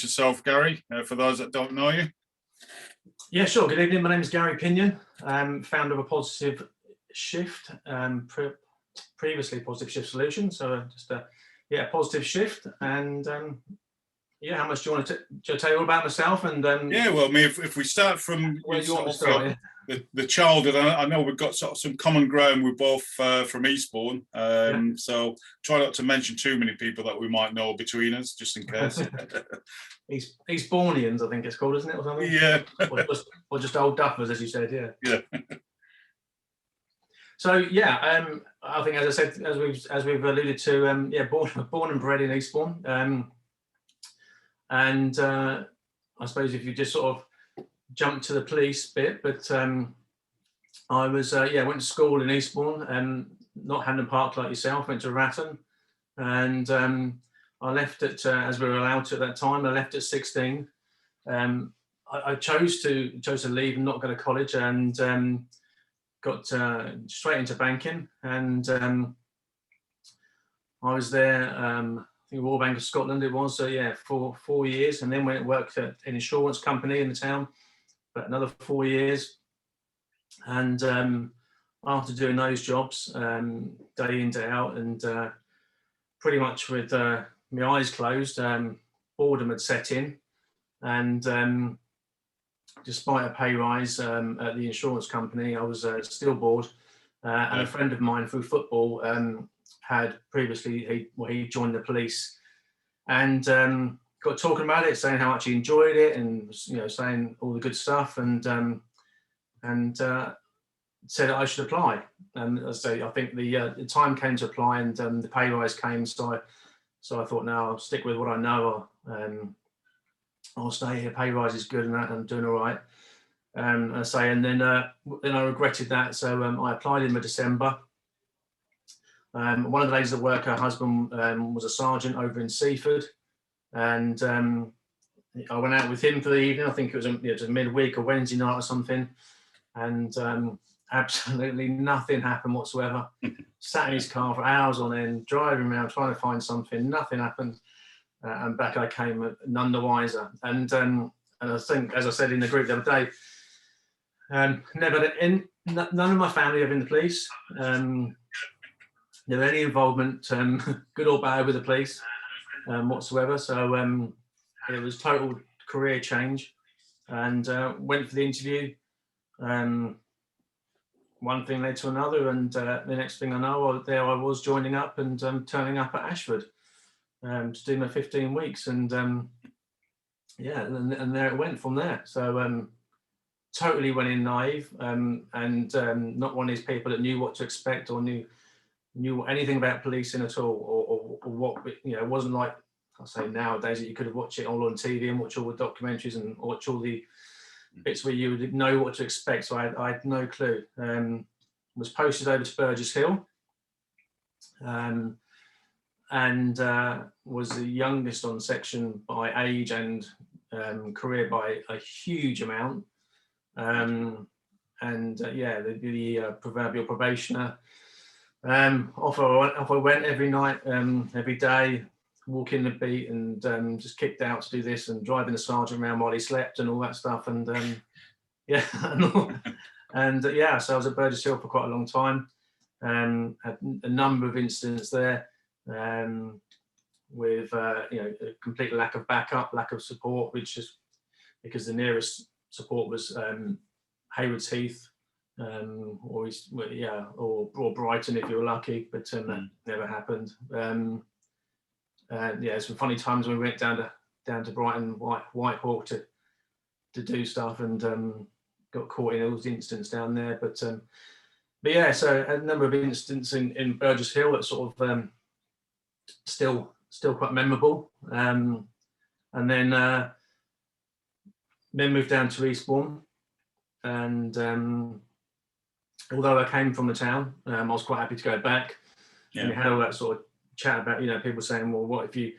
yourself, Gary, for those that don't know you. Yeah, sure. Good evening. My name is Gary Pinyoun, founder of a Positive Shift, previously Positive Shift Solution. So just a Positive Shift. And yeah, how much do you want to tell you all about myself? And yeah, well, I mean, if we start from where you want to start, yeah. the childhood, I know we've got sort of some common ground. We're both from Eastbourne, so try not to mention too many people that we might know between us, just in case. Eastbournians, I think it's called, isn't it, or something? Yeah. or just old duffers, as you said, yeah. Yeah. So yeah, I think, as I said, as we've alluded to, born and bred in Eastbourne, and I suppose if you just sort of jump to the police bit, but I was went to school in Eastbourne, not Hampden Park like yourself. Went to Ratton, and I left at as we were allowed to at that time. I left at 16. I chose to leave and not go to college, and got straight into banking. And I was there. I think Royal Bank of Scotland it was. So yeah, for 4 years, and then went and worked at an insurance company in the town for another 4 years. And after doing those jobs, day in, day out, and pretty much with my eyes closed, boredom had set in. And despite a pay rise at the insurance company, I was still bored. And a friend of mine through football had previously, he joined the police, and got talking about it, saying how much he enjoyed it, and saying all the good stuff, and said that I should apply. And so I think the time came to apply, and the pay rise came. So I thought, no, I'll stick with what I know. I'll stay here. Pay rise is good, and I'm doing all right. And then I regretted that. So I applied in December. One of the ladies at work, her husband was a sergeant over in Seaford, and I went out with him for the evening. I think it was a midweek or Wednesday night or something, and absolutely nothing happened whatsoever. Sat in his car for hours on end, driving around trying to find something. Nothing happened, and back I came none the wiser. And I think, as I said in the group the other day, none of my family are in the police. Never any involvement, good or bad, with the police whatsoever. So it was total career change, and went for the interview. One thing led to another, and the next thing I know, there I was joining up and turning up at Ashford to do my 15 weeks, and and there it went from there. So totally went in naive, and not one of these people that knew what to expect or knew anything about policing at all, or what, it wasn't like, I say nowadays, that you could have watched it all on TV and watch all the documentaries and watch all the bits where you would know what to expect. So I had no clue. Was posted over to Burgess Hill, and was the youngest on section by age and career by a huge amount. The proverbial probationer. Off I went every night, every day, walking the beat, and just kicked out to do this, and driving the sergeant around while he slept and all that stuff. And so I was at Burgess Hill for quite a long time. Had a number of incidents there, with a complete lack of backup, lack of support, which is because the nearest support was Haywards Heath, or Brighton if you were lucky, but that never happened. Some funny times when we went down to Brighton, Whitehawk to do stuff, and got caught in all those incidents down there. But so a number of incidents in Burgess Hill that sort of still quite memorable. And then moved down to Eastbourne, and although I came from the town, I was quite happy to go back. Yeah. And we had all that sort of chat about, people saying, well, what if you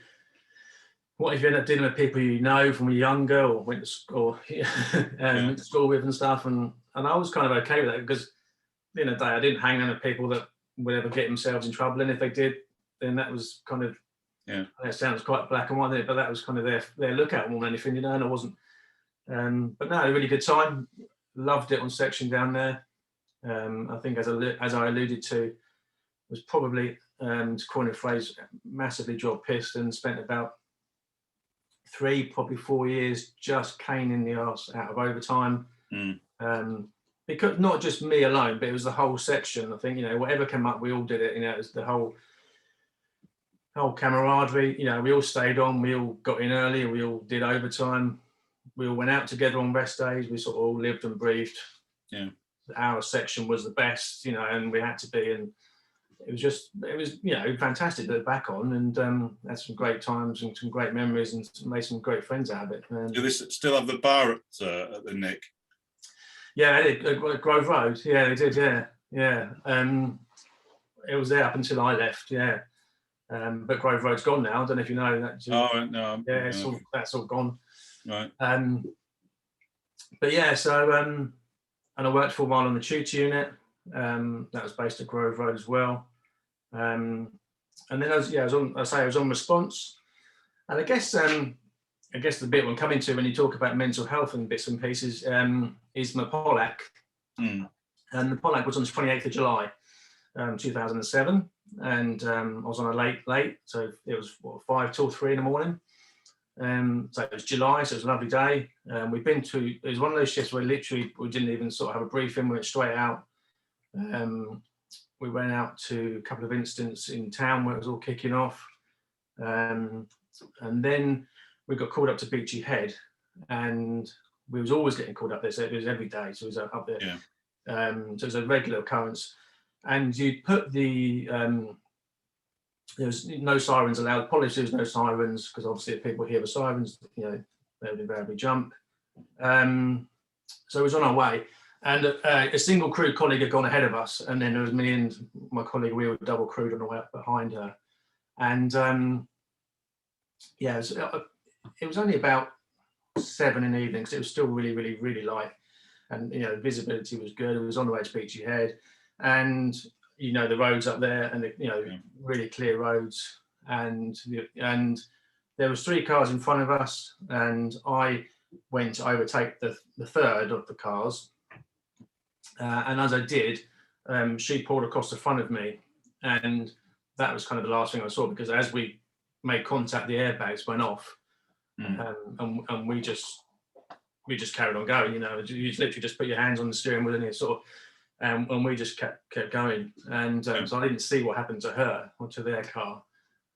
end up dealing with people you know from when you're younger, or went to school, went to school with and stuff, and I was kind of okay with that, because at the end of the day, I didn't hang around with people that would ever get themselves in trouble, and if they did, then that was kind of Yeah. It sounds quite black and white, but that was kind of their lookout more than anything, and I wasn't. But no, a really good time. Loved it on section down there. I think, as I alluded to, was probably, to coin a phrase, massively job pissed, and spent about 3, probably 4 years just caning the arse out of overtime. Because not just me alone, but it was the whole section. I think, whatever came up, we all did it. It was the whole camaraderie. We all stayed on, we all got in early, we all did overtime, we all went out together on rest days. We sort of all lived and breathed. Yeah. Our section was the best, and we had to be, and it was fantastic to look back on, and had some great times and some great memories, and made some great friends out of it. Do they still have the bar at the Nick? Yeah, at Grove Road. Yeah, they did. Yeah. It was there up until I left. Yeah. But Grove Road's gone now. I don't know if you know that. Oh no. Yeah, that's all gone. Right. But yeah, so and I worked for a while on the tutor unit. That was based at Grove Road as well. And then I was on response. And I guess the bit we're coming to when you talk about mental health and bits and pieces is my POLAC. And the POLAC was on the 28th of July, 2007. And I was on a late, so it was 5 till 3 in the morning. So it was July, so it was a lovely day. It was one of those shifts where literally we didn't even sort of have a briefing, we went straight out. We went out to a couple of incidents in town where it was all kicking off. And then we got called up to Beachy Head, and we was always getting called up there, so it was every day, so it was up there. Yeah. So it was a regular occurrence. And you put there was no sirens allowed. Policy was no sirens, because obviously if people hear the sirens, they would invariably jump. So it was on our way, and a single crew colleague had gone ahead of us, and then there was me and my colleague. We were double crewed on the way up behind her, and it was only about 7 in the evening, because it was still really, really, really light, and visibility was good. It was on the way to Beachy Head, and the roads up there, and really clear roads, and there was 3 cars in front of us, and I went to overtake the third of the cars, and as I did, she pulled across the front of me, and that was kind of the last thing I saw, because as we made contact, the airbags went off, and we just carried on going. You literally just put your hands on the steering wheel, and you sort of. And we just kept going, and so I didn't see what happened to her or to their car,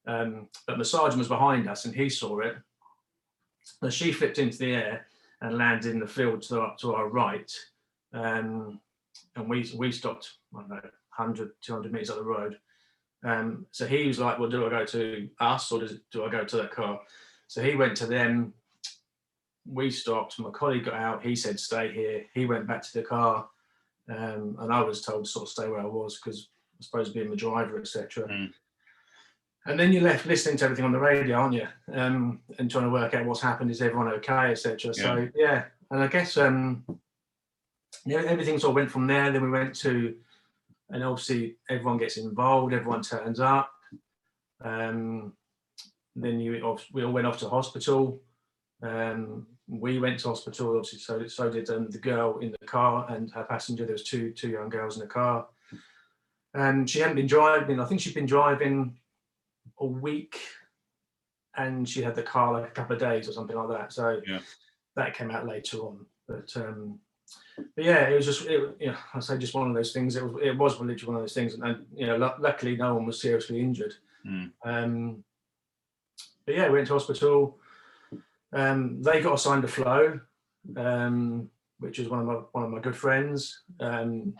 but the sergeant was behind us, and he saw it. And she flipped into the air and landed in the field to our right, and we stopped, I don't know, 100, 200 meters up the road. So he was like, well, do I go to us, or do I go to that car? So he went to them. We stopped. My colleague got out. He said, stay here. He went back to the car. And I was told to sort of stay where I was, because I'm supposed to be the driver, etc. And then you're left listening to everything on the radio, aren't you? And trying to work out what's happened. Is everyone okay, etc. So yeah, and I guess everything sort of went from there. Then we went to, and obviously everyone gets involved, everyone turns up. Then we all went off to hospital. We went to hospital, obviously, so did the girl in the car and her passenger. There was two young girls in the car. And she hadn't been driving. I think she'd been driving a week, and she had the car like a couple of days or something like that. So that came out later on. But yeah, it was just, I say just one of those things. It was literally one of those things. And luckily no one was seriously injured. But yeah, we went to hospital. They got assigned to Flow, which is one of my good friends. I'm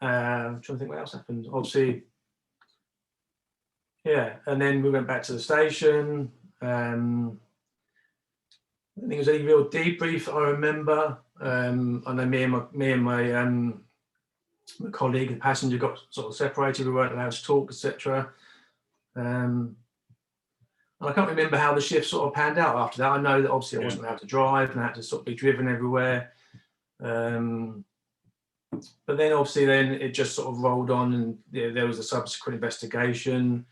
trying to think what else happened. Obviously, yeah. And then we went back to the station. I think it was a real debrief. I remember. I know me and my colleague, the passenger, got sort of separated. We weren't allowed to talk, etc. I can't remember how the shift sort of panned out after that. I know that obviously I wasn't allowed to drive, and I had to sort of be driven everywhere. But then obviously it just sort of rolled on, and there was a subsequent investigation.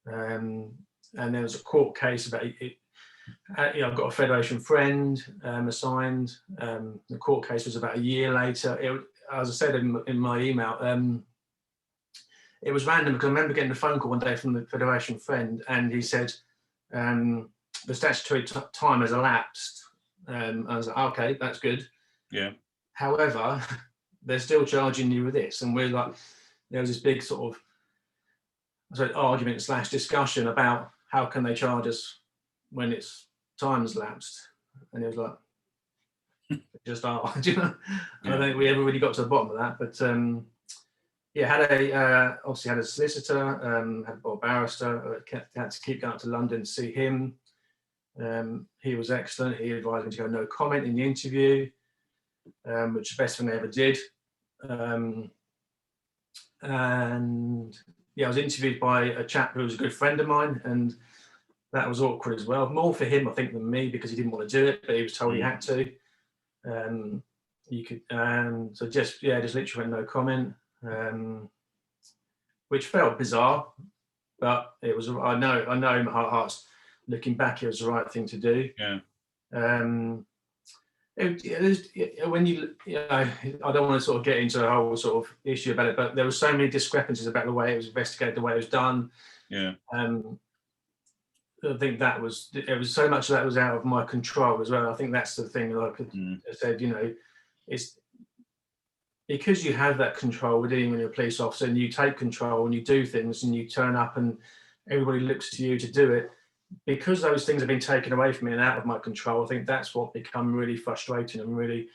And there was a court case about it. I've got a Federation friend assigned. The court case was about a year later. As I said in my email, it was random because I remember getting a phone call one day from the Federation friend, and he said the statutory time has elapsed. I was like, okay, that's good. Yeah. However, they're still charging you with this, and we're like, there was this big sort of argument / discussion about how can they charge us when it's time's lapsed, and it was like just are. Do you know? Yeah. I don't think we ever really got to the bottom of that, but obviously had a solicitor, had a barrister, had to keep going up to London to see him. He was excellent. He advised me to go no comment in the interview, which is the best thing I ever did. And yeah, I was interviewed by a chap who was a good friend of mine, and that was awkward as well. More for him, I think, than me, because he didn't want to do it, but he was told he had to. So just literally went no comment, which felt bizarre, but it was. I know in my heart of hearts, looking back, it was the right thing to do. Yeah. When I don't want to sort of get into a whole sort of issue about it, but there were so many discrepancies about the way it was investigated, the way it was done. Yeah. I think it was so much that was out of my control as well. I think that's the thing. Like I said, it's because you have that control with dealing with a police officer, and you take control and you do things and you turn up and everybody looks to you to do it. Because those things have been taken away from me and out of my control, I think that's what become really frustrating and really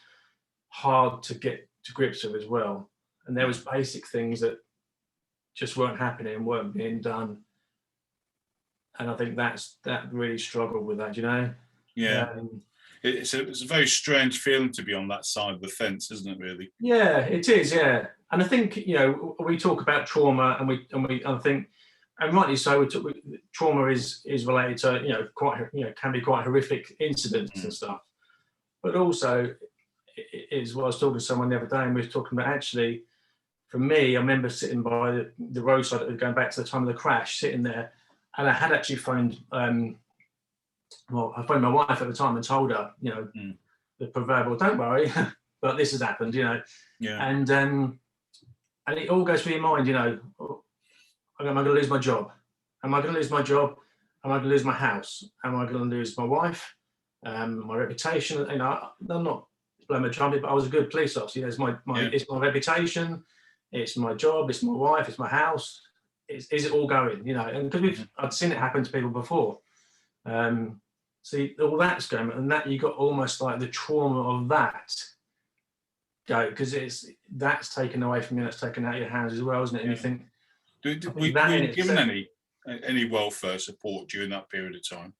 hard to get to grips with as well. And there was basic things that just weren't happening, weren't being done. And I think that really struggled with that, Yeah. It's a very strange feeling to be on that side of the fence, isn't it, really? Yeah, it is, yeah. And I think, we talk about trauma and I think, and rightly so, trauma is related to, can be quite horrific incidents and stuff. But also, it is what I was talking to someone the other day, and we were talking about, actually, for me, I remember sitting by the roadside, going back to the time of the crash, sitting there, and I had actually phoned, I phoned my wife at the time and told her, the proverbial, don't worry, but this has happened, Yeah. And it all goes through your mind, am I going to lose my job? Am I going to lose my job? Am I going to lose my house? Am I going to lose my wife? My reputation? I'm not blowing my trumpet, but I was a good police officer. It's my it's my reputation, it's my job, it's my wife, it's my house. Is it all going? And because I'd seen it happen to people before. See, all that's going, and that you got almost like the trauma of that go, because that's taken away from you, that's taken out of your hands as well, isn't it? And you think, were you given any welfare support during that period of time?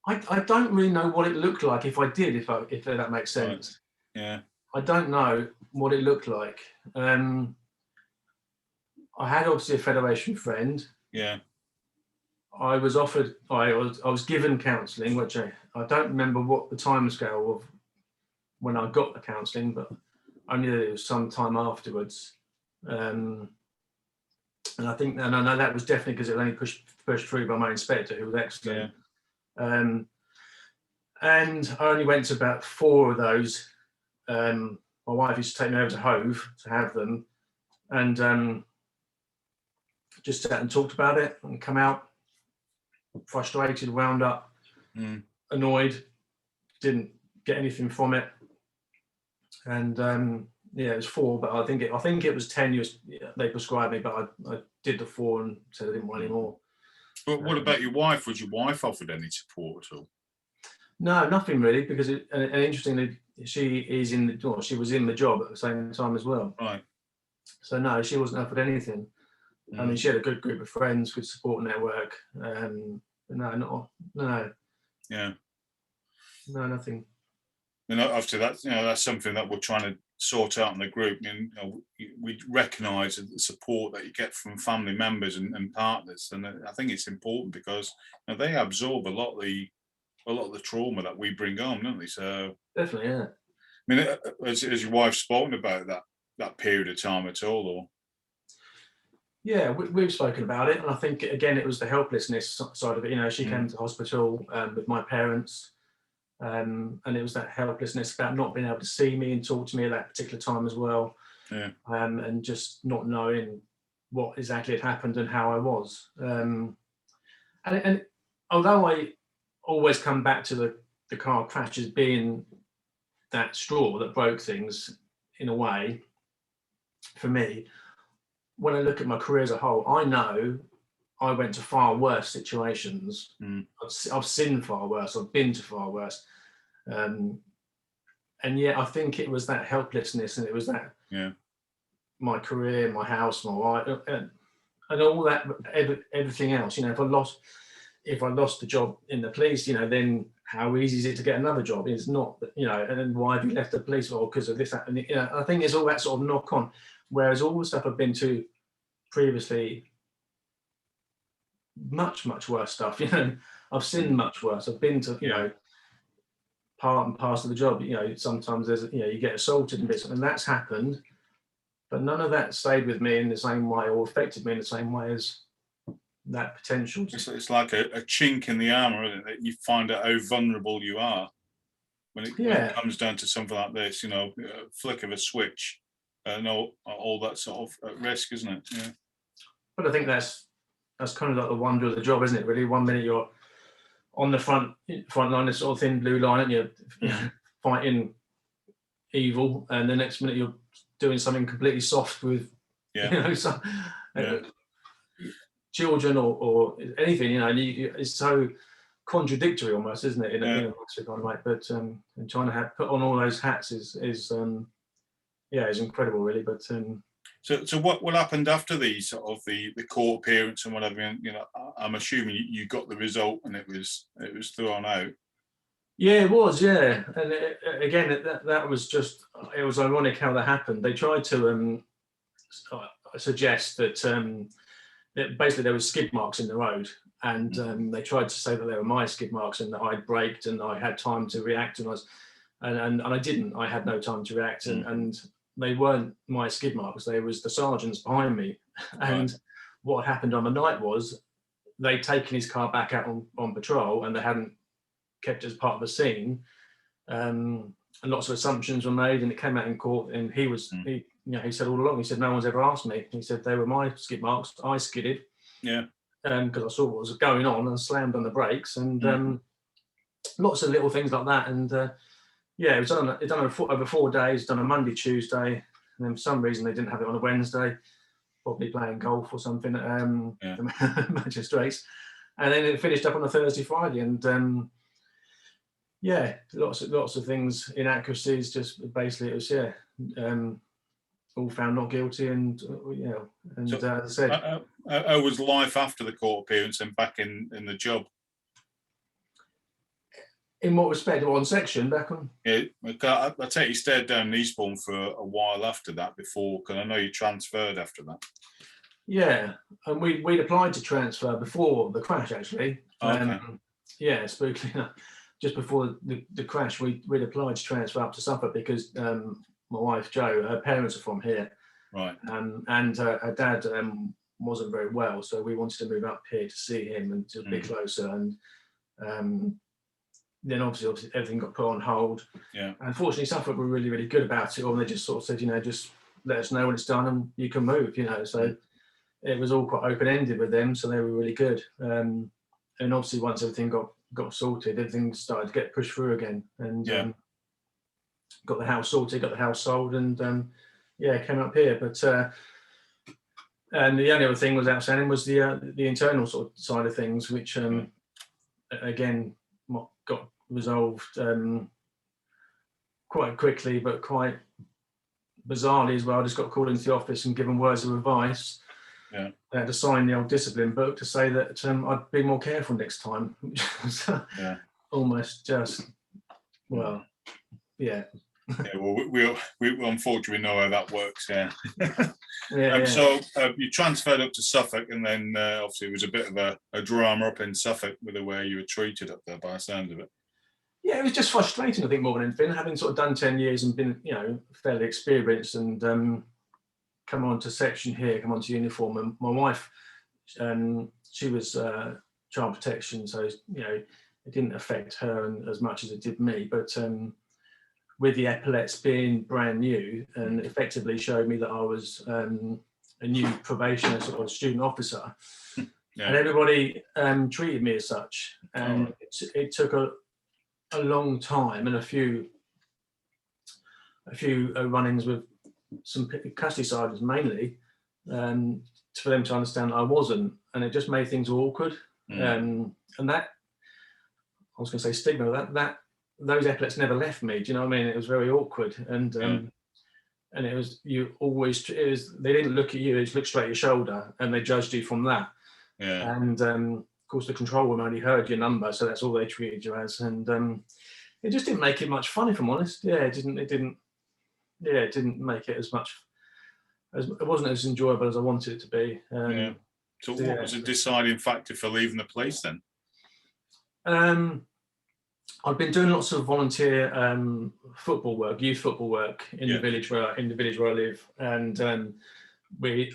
I don't really know what it looked like if I did, if that makes sense. Right. Yeah. I don't know what it looked like. I had obviously a Federation friend. Yeah. I was offered. I was given counselling, which I don't remember what the timescale of when I got the counselling, but I knew that it was some time afterwards. And I know that was definitely because it was only pushed through by my inspector, who was excellent. Yeah. And I only went to about 4 of those. My wife used to take me over to Hove to have them, and just sat and talked about it and come out frustrated, wound up, annoyed, didn't get anything from it. And it was 4, but I think it was 10 they prescribed me, but I did the 4 and said I didn't want any more. But what about your wife? Was your wife offered any support at all? No, nothing really, because and interestingly, she was in the job at the same time as well. Right. So no, she wasn't offered anything. I mean, she had a good group of friends, good support network. No. Yeah. No, nothing. And after that, that's something that we're trying to sort out in the group. We recognise the support that you get from family members and partners, and I think it's important because they absorb a lot of the trauma that we bring on, don't they? So definitely, yeah. I mean, has your wife spoken about that period of time at all, or? Yeah, we've spoken about it, and I think again it was the helplessness side of it. You know, she came to hospital with my parents, and it was that helplessness about not being able to see me and talk to me at that particular time as well, and just not knowing what exactly had happened and how I was. And although I always come back to the car crash as being that straw that broke things in a way, for me, when I look at my career as a whole, I know I went to far worse situations. I've seen far worse. I've been to far worse. And yet I think it was that helplessness, and it was that my career, my house, my wife, and all that, everything else. You know, if I lost the job in the police, you know, then how easy is it to get another job? It's not, you know, and then why have you left the police? Well, because of this, that, and you know, I think it's all that sort of knock on. Whereas all the stuff I've been to previously, much worse stuff. You know, I've seen much worse. I've been to, you know, part and parcel of the job. You know, sometimes there's, you know, you get assaulted and bits, and that's happened. But none of that stayed with me in the same way or affected me in the same way as that potential. It's like a chink in the armor, isn't it? That you find out how vulnerable you are when it comes down to something like this. You know, a flick of a switch, and all that sort of at risk, isn't it? Yeah. But I think that's kind of like the wonder of the job, isn't it? Really, one minute you're on the front line, this sort of thin blue line, and you're fighting evil, and the next minute you're doing something completely soft with, you know, some children or anything, you know. And it's so contradictory almost, isn't it? In a kind of way. But and trying to put on all those hats is incredible, really. But so what happened after the sort of the court appearance and whatever? And, you know, I'm assuming you got the result and it was thrown out. Yeah, it was. Yeah, and again, that was just, it was ironic how that happened. They tried to suggest that basically there was skid marks in the road, and they tried to say that they were my skid marks and that I'd braked and I had time to react, and I didn't. I had no time to react, and they weren't my skid marks. They was the sergeants behind me, and what happened on the night was they'd taken his car back out on patrol, and they hadn't kept it as part of the scene, and lots of assumptions were made, and it came out in court, and he said all along, he said, no one's ever asked me. He said they were my skid marks. I skidded, because I saw what was going on and slammed on the brakes, and lots of little things like that. And it was done over 4 days, done on Monday, Tuesday, and then for some reason they didn't have it on a Wednesday, probably playing golf or something at the magistrates, and then it finished up on a Thursday, Friday, and lots of things, inaccuracies. Just basically, it was all found not guilty, and so, as I said, how was life after the court appearance and back in the job? In what respect? On section back on? Yeah, I take you stayed down in Eastbourne for a while after that, before, because I know you transferred after that. Yeah, and we'd applied to transfer before the crash, actually. Okay. Spookily, just before the crash, we'd applied to transfer up to Suffolk because my wife Jo, her parents are from here, right? And her dad wasn't very well, so we wanted to move up here to see him and to be closer. And then obviously everything got put on hold. Yeah. Unfortunately, Suffolk were really, really good about it, or they just sort of said, just let us know when it's done and you can move, So it was all quite open-ended with them, so they were really good. And obviously once everything got sorted, everything started to get pushed through again, and got the house sorted, got the house sold, and came up here. But and the only other thing was outstanding was the internal sort of side of things, which again got resolved quite quickly, but quite bizarrely as well. I just got called into the office and given words of advice. I had to sign the old discipline book to say that I'd be more careful next time, which was almost just, well, yeah. Well, we unfortunately know how that works. So you transferred up to Suffolk, and then obviously it was a bit of a drama up in Suffolk with the way you were treated up there, by the sound of it. Yeah, it was just frustrating, I think, more than anything, having sort of done 10 years and been, fairly experienced, and come on to section here, come on to uniform. And my wife, she was child protection, so it didn't affect her as much as it did me. But with the epaulets being brand new, and effectively showed me that I was a new probationer or student officer, and everybody treated me as such. And it took a long time and a few run-ins with some custody sergeants mainly, for them to understand that I wasn't, and it just made things awkward. And that, I was going to say stigma, that those epaulets never left me. Do you know what I mean? It was very awkward, and it was, they didn't look at you, they just looked straight at your shoulder, and they judged you from that. And of course the control room only heard your number, so that's all they treated you as. And it just didn't make it much fun, if I'm honest. It didn't make it as much, it wasn't as enjoyable as I wanted it to be. So what was the deciding factor for leaving the police then? I've been doing lots of volunteer football work, youth football work in the village where I live, and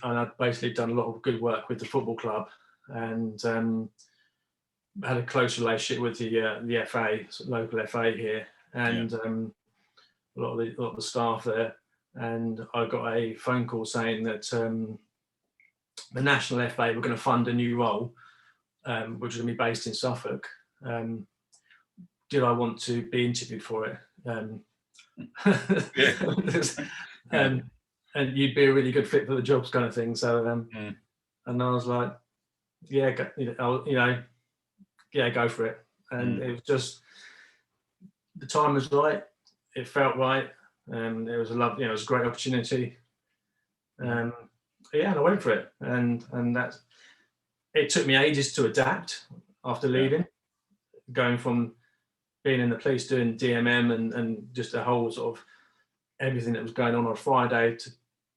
I've basically done a lot of good work with the football club, and had a close relationship with the FA, local FA here, and a lot of the staff there. And I got a phone call saying that the National FA were going to fund a new role, which was going to be based in Suffolk. Did I want to be interviewed for it? And you'd be a really good fit for the jobs, kind of thing. So, and I was like, go for it. And it was just, the time was right. It felt right. And it was it was a great opportunity. And I went for it. And that's, it took me ages to adapt after leaving, going from being in the police doing DMM and just a whole sort of everything that was going on a Friday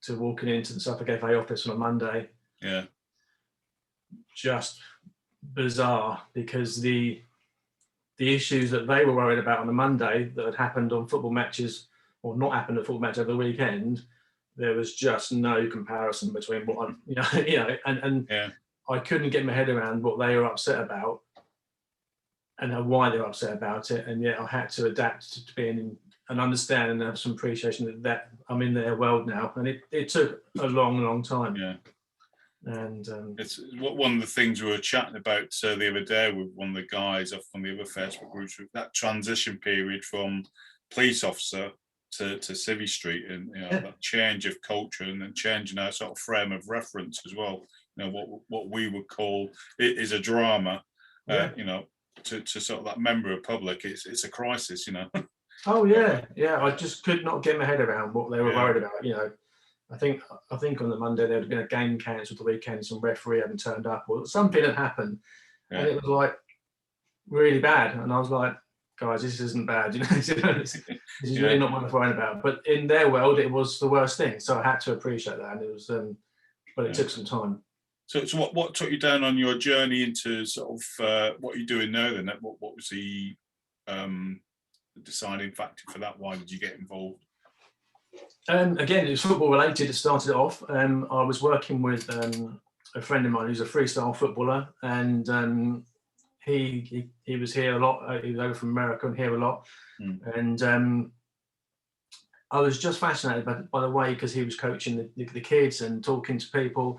to walking into the Suffolk FA office on a Monday. Just bizarre, because the issues that they were worried about on a Monday that had happened on football matches, or not happened at football match over the weekend, there was just no comparison between what I couldn't get my head around what they were upset about and why they were upset about it, and yet I had to adapt to being in and understand and have some appreciation that I'm in their world now, and it took a long time. And it's one of the things we were chatting about the other day with one of the guys off on the other Facebook groups, that transition period from police officer to Civvy Street, and that change of culture, and then changing our sort of frame of reference as well. What we would call it is a drama. To sort of that member of public, it's a crisis. Oh yeah. I just could not get my head around what they were worried about. I think on the Monday there had been a game cancelled the weekend, some referee hadn't turned up, or something had happened, and it was like really bad. And I was like, guys, this isn't bad. This is really not what I'm worried about. But in their world, it was the worst thing. So I had to appreciate that, and it was, but it took some time. So what took you down on your journey into sort of what you're doing now then? What was the deciding factor for that? Why did you get involved? Again, it was football related. It started off. I was working with a friend of mine who's a freestyle footballer, and he was here a lot. He was over from America and here a lot, and I was just fascinated by the way, because he was coaching the kids and talking to people.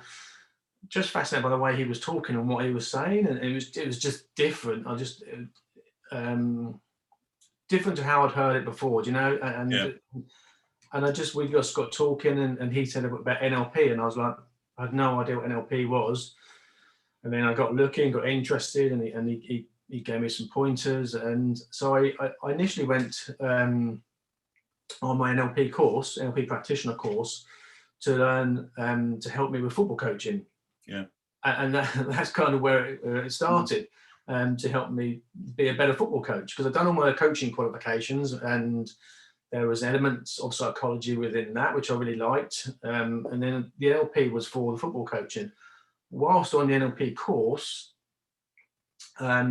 Just fascinated by the way he was talking and what he was saying, and it was just different. Different to how I'd heard it before, and we just got talking, and he said about NLP, and I was like, I had no idea what NLP was, and then I got looking, got interested, and he gave me some pointers, and so I initially went on my NLP practitioner course, to learn to help me with football coaching. And that's kind of where it started, to help me be a better football coach, because I've done all my coaching qualifications, and there was elements of psychology within that which I really liked, and then the NLP was for the football coaching. Whilst on the NLP course, there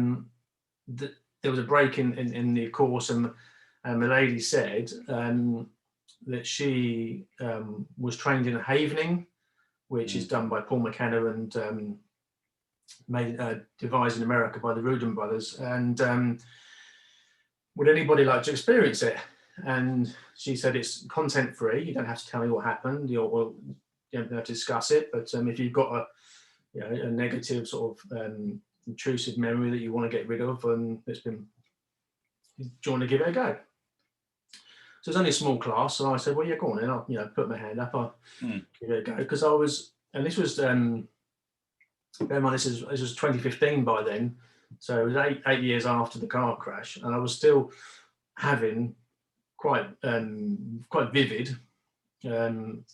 was a break in the course, and the lady said, that she was trained in havening, which is done by Paul McKenna and devised in America by the Rudin brothers. And would anybody like to experience it? And she said it's content free. You don't have to tell me what happened. You don't have to discuss it. But if you've got a negative sort of intrusive memory that you want to get rid of, and do you want to give it a go? So it's only a small class, so I said, well, yeah, go on, and I'll put my hand up. I'll give it a go, because I was, and this was, bear in mind, this was 2015 by then, so it was eight years after the car crash, and I was still having quite vivid. It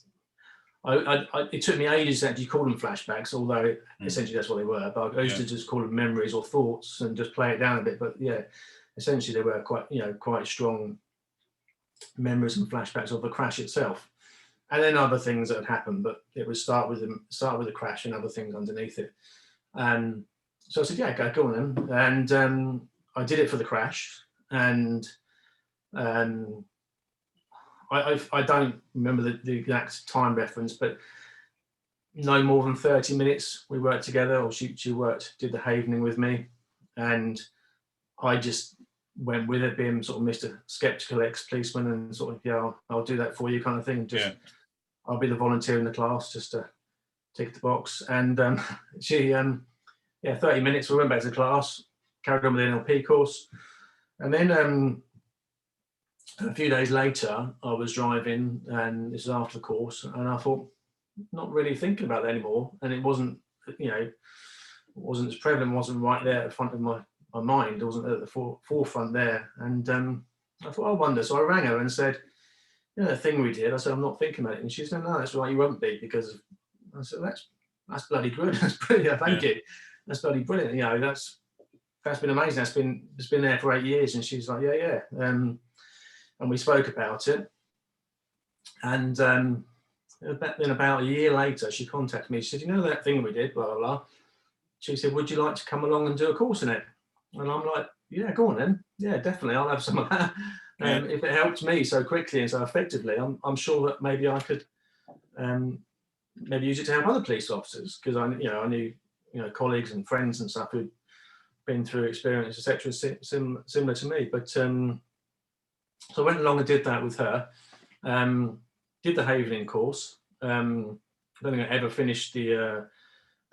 took me ages to actually call them flashbacks, although essentially that's what they were. But I used to just call them memories or thoughts and just play it down a bit. But yeah, essentially they were quite strong memories and flashbacks of the crash itself, and then other things that had happened. But it would start with the crash and other things underneath it. So I said, yeah, go on then, and I did it for the crash, and I don't remember the exact time reference, but no more than 30 minutes we worked together, or she did the havening with me, and I just went with it, being sort of Mr. Skeptical ex-policeman, and sort of, yeah, I'll do that for you kind of thing. I'll be the volunteer in the class just to tick the box. And she, 30 minutes, we went back to class, carried on with the NLP course. And then a few days later, I was driving, and this was after the course, and I thought, not really thinking about that anymore. And it wasn't, it wasn't as prevalent, wasn't right there at the front of my mind. It wasn't at the forefront there. And I thought, I wonder. So I rang her and said, the thing we did, I said, I'm not thinking about it. And she said, no, that's right, you won't be, because I said, that's bloody good. That's brilliant. Thank you. That's bloody brilliant. That's been amazing. It's been there for 8 years. And she's like, yeah. And we spoke about it. And then about a year later, she contacted me. She said, that thing we did, blah, blah, blah. She said, would you like to come along and do a course in it? And I'm like, yeah, go on then. Yeah, definitely. I'll have some of that. If it helped me so quickly and so effectively, I'm sure that maybe I could maybe use it to help other police officers, because I knew colleagues and friends and stuff who'd been through experience, etc., similar to me. But so I went along and did that with her. Did the havening course. I don't think I ever finished the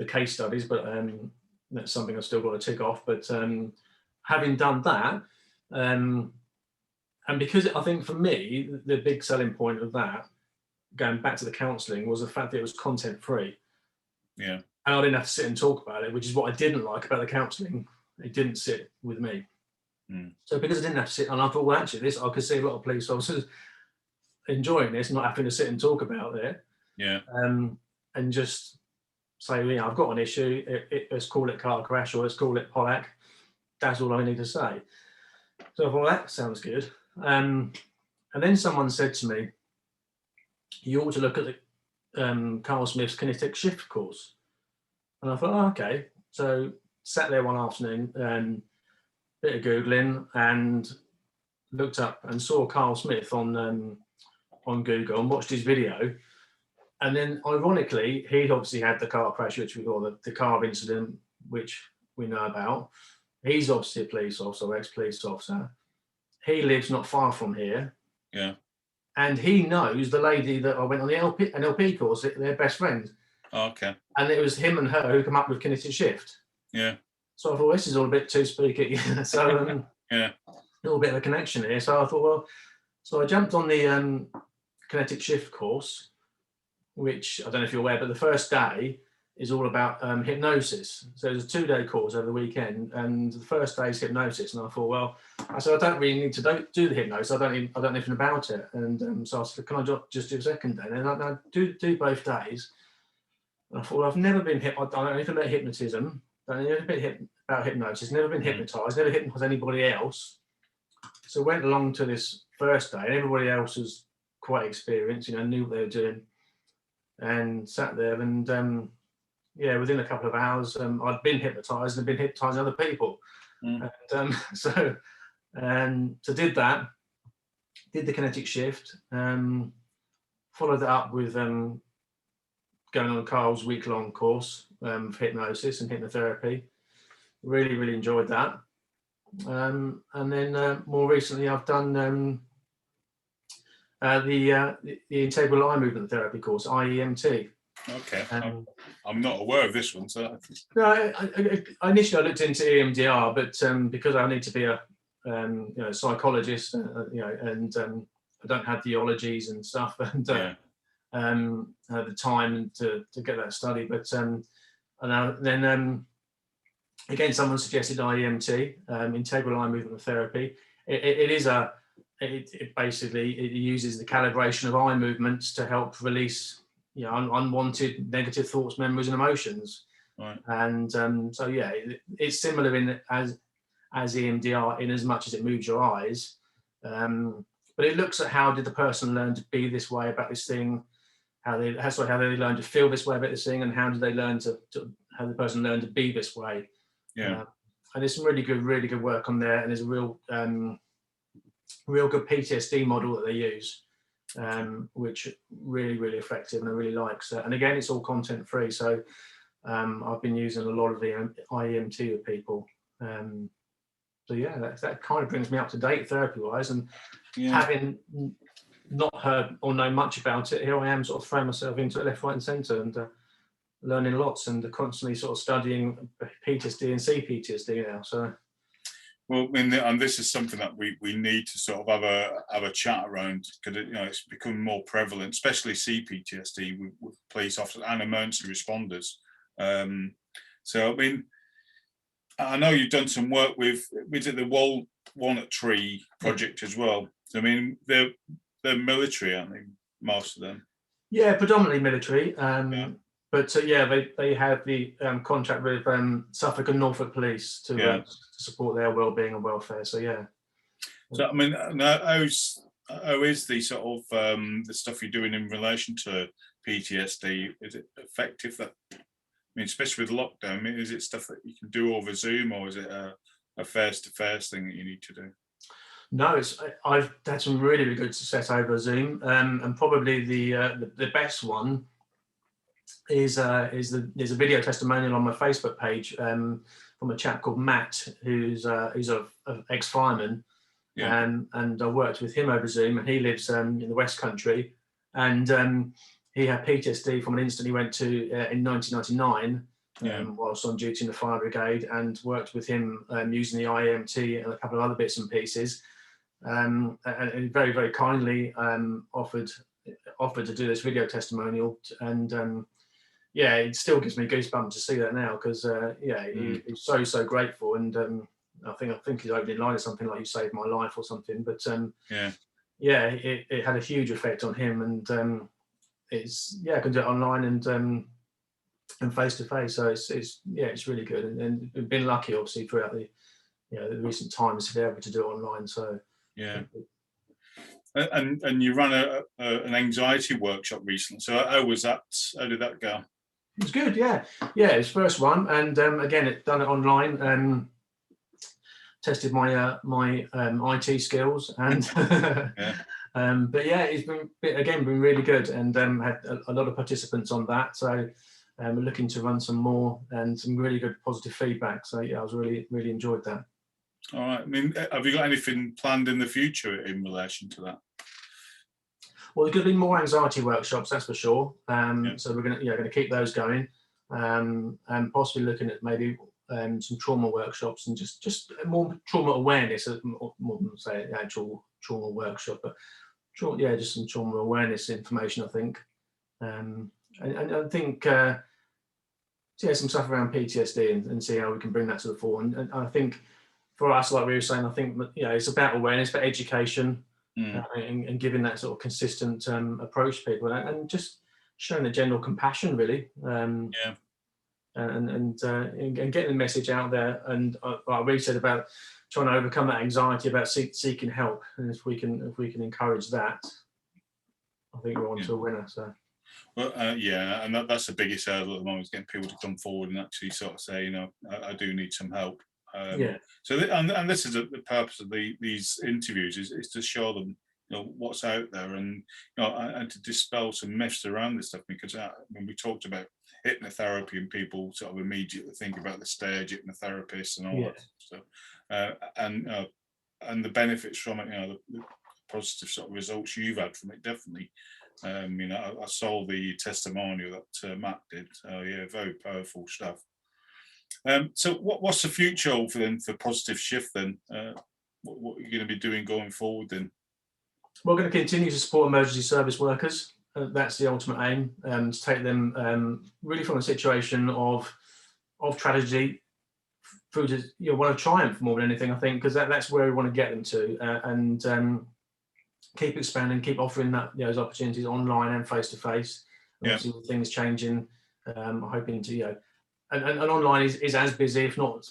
case studies, but that's something I've still got to tick off. But having done that, and because I think for me, the big selling point of that, going back to the counselling, was the fact that it was content free. Yeah. And I didn't have to sit and talk about it, which is what I didn't like about the counselling. It didn't sit with me. So because I didn't have to sit, and I thought, well, actually, I could see a lot of police officers enjoying this, not having to sit and talk about it. Yeah. And just say, I've got an issue. Let's call it car crash, or let's call it Pollack. That's all I need to say. So I thought, that sounds good. And then someone said to me, you ought to look at the Carl Smith's Kinetic Shift course. And I thought, okay. So sat there one afternoon, bit of Googling, and looked up and saw Carl Smith on Google and watched his video. And then ironically, he'd obviously had the car crash, the car incident, which we know about. He's obviously a police officer, ex-police officer. He lives not far from here. Yeah. And he knows the lady that I went on the NLP course, their best friend. Oh, okay. And it was him and her who come up with Kinetic Shift. Yeah. So I thought, this is all a bit too spooky. So yeah. A little bit of a connection here. So I thought, well, so I jumped on the Kinetic Shift course, which I don't know if you're aware, but the first day is all about hypnosis. So it was a 2-day course over the weekend, and the first day is hypnosis. And I thought, well, I said, I don't really need to do the hypnosis. I don't know anything about it. And so I said, can I just do a second day? And I do both days. And I thought, well, I've never been I don't know anything about hypnotism. I don't know anything about hypnosis. Never been hypnotized. Never hypnotized anybody else. So I went along to this first day, and everybody else was quite experienced, knew what they were doing, and sat there. And within a couple of hours, I'd been hypnotized and been hypnotizing other people. And so did that. did the Kinetic Shift, followed that up with going on Carl's week-long course for hypnosis and hypnotherapy. Really enjoyed that. And then more recently, I've done the integral eye movement therapy course, IEMT. Okay, I'm not aware of this one. So no, initially I looked into EMDR, but because I need to be a psychologist, and I don't have the ologies and stuff, and the time to get that study. But then again, someone suggested IEMT, integral eye movement therapy. It basically uses the calibration of eye movements to help release unwanted negative thoughts, memories, and emotions. Right. And so it's similar in as EMDR in as much as it moves your eyes, but it looks at how did the person learn to be this way about this thing, how they learn to feel this way about this thing, and how did they learn to how the person learned to be this way. And there's some really good work on there, and there's a real good PTSD model that they use, which really effective, and I really like. So, and again, it's all content free, so I've been using a lot of the IEMT with people. So that kind of brings me up to date therapy wise, and having not heard or know much about it, here I am sort of throwing myself into it left, right, and centre, and learning lots, and constantly sort of studying PTSD and CPTSD now. So. Well, and this is something that we need to sort of have a chat around, because it's becoming more prevalent, especially CPTSD with police officers and emergency responders. So I mean, I know you've done some work with the Walnut Tree project as well. So I mean, they're military, aren't they? Most of them. Yeah, predominantly military. But they have the contract with Suffolk and Norfolk Police to support their well-being and welfare. So yeah. So I mean, how is the sort of the stuff you're doing in relation to PTSD? Is it effective? I mean, especially with lockdown, I mean, is it stuff that you can do over Zoom, or is it a face-to-face thing that you need to do? No, I've had some really good success over Zoom, and probably the best one is there's a video testimonial on my Facebook page from a chap called Matt, who's a ex-fireman, and I worked with him over Zoom, and he lives in the West Country, and he had PTSD from an incident he went to in 1999 whilst on duty in the fire brigade, and worked with him using the IEMT and a couple of other bits and pieces, and very kindly offered to do this video testimonial, and it still gives me goosebumps to see that now, because he's so grateful, and I think his opening line is something like "You saved my life" or something. But it had a huge effect on him, and I can do it online and face to face. So it's really good, and we've been lucky, obviously, throughout the recent times to be able to do it online. So and you ran an anxiety workshop recently. So how was that? How did that go? It was good, it's first one, and again, it done it online, tested my IT skills, and but it's been really good, and had a lot of participants on that, so we're looking to run some more, and some really good positive feedback. So I was really enjoyed that. All right. I mean, have you got anything planned in the future in relation to that? Well, there's going to be more anxiety workshops, that's for sure. So we're going to keep those going, and possibly looking at maybe some trauma workshops, and just more trauma awareness, more than say the actual trauma workshop, but just some trauma awareness information, I think, and I think some stuff around PTSD, and see how we can bring that to the fore. And I think for us, like we were saying, I think it's about awareness, but education. And giving that sort of consistent approach to people, and just showing the general compassion, really, and getting the message out there. And I really said about trying to overcome that anxiety about seeking help, and if we can encourage that, I think we're on to a winner. So. Well, and that's the biggest hurdle at the moment, is getting people to come forward and actually sort of say, I do need some help. So and this is the purpose of these interviews, is to show them what's out there, and and to dispel some myths around this stuff, because when we talked about hypnotherapy and people sort of immediately think about the stage hypnotherapist and all that stuff, and the benefits from it, the positive sort of results you've had from it, definitely. I saw the testimonial that Matt did. Yeah, very powerful stuff. So what's the future for Positive Shift then? What are you going to be doing going forward then? We're going to continue to support emergency service workers. That's the ultimate aim, to take them really from a situation of tragedy through to one of triumph more than anything, I think, because that's where we want to get them to, and keep expanding, keep offering those opportunities online and face to face. Obviously, with things changing, I'm hoping to and online is as busy, if not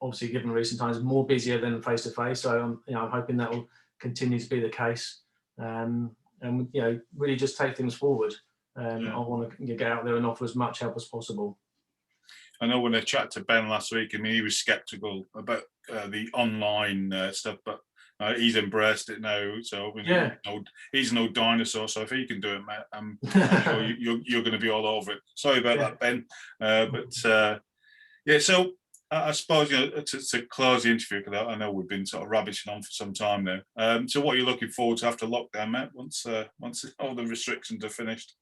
obviously given recent times, more busier than face to face. So I'm hoping that will continue to be the case, and really just take things forward. I want to get out there and offer as much help as possible. I know when I chatted to Ben last week, he was skeptical about the online stuff, but he's embraced it now. So he's no dinosaur. So if he can do it, Matt, I'm sure you're going to be all over it. Sorry about that, Ben. So I suppose to close the interview, because I know we've been sort of rabbishing on for some time now. So what are you looking forward to after lockdown, Matt? Once all the restrictions are finished?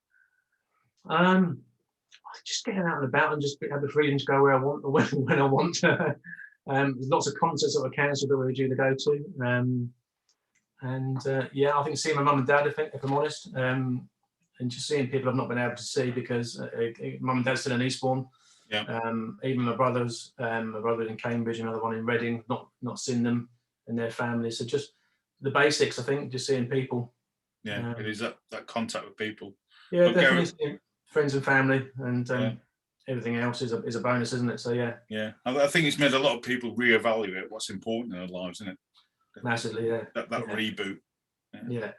Just getting out and about and just have the freedom to go where I want, when I want. There's lots of concerts that were cancelled that we were due to go to, I think seeing my mum and dad, if I'm honest, and just seeing people I've not been able to see because mum and dad's still in Eastbourne. Even my brothers, my brother in Cambridge, another one in Reading, not seen them and their families. So just the basics, I think, just seeing people. It is that contact with people. Yeah, but definitely friends and family, and everything else is a bonus, isn't it? So yeah. I think it's made a lot of people reevaluate what's important in their lives, isn't it? Massively, yeah. That reboot. Yeah.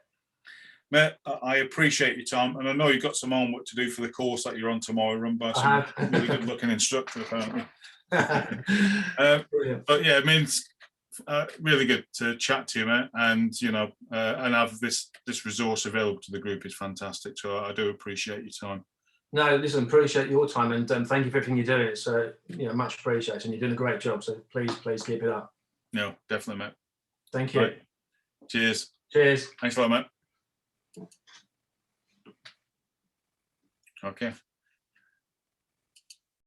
Matt, I appreciate your time, and I know you've got some homework to do for the course that you're on tomorrow, run by some really good-looking instructor, apparently. But yeah, it means really good to chat to you, mate, and and have this resource available to the group is fantastic. So I do appreciate your time. No, listen, appreciate your time, and thank you for everything you're doing. It's much appreciated, and you're doing a great job. So please keep it up. No, definitely, mate. Thank you. Right. Cheers. Cheers. Thanks a lot, mate. Okay.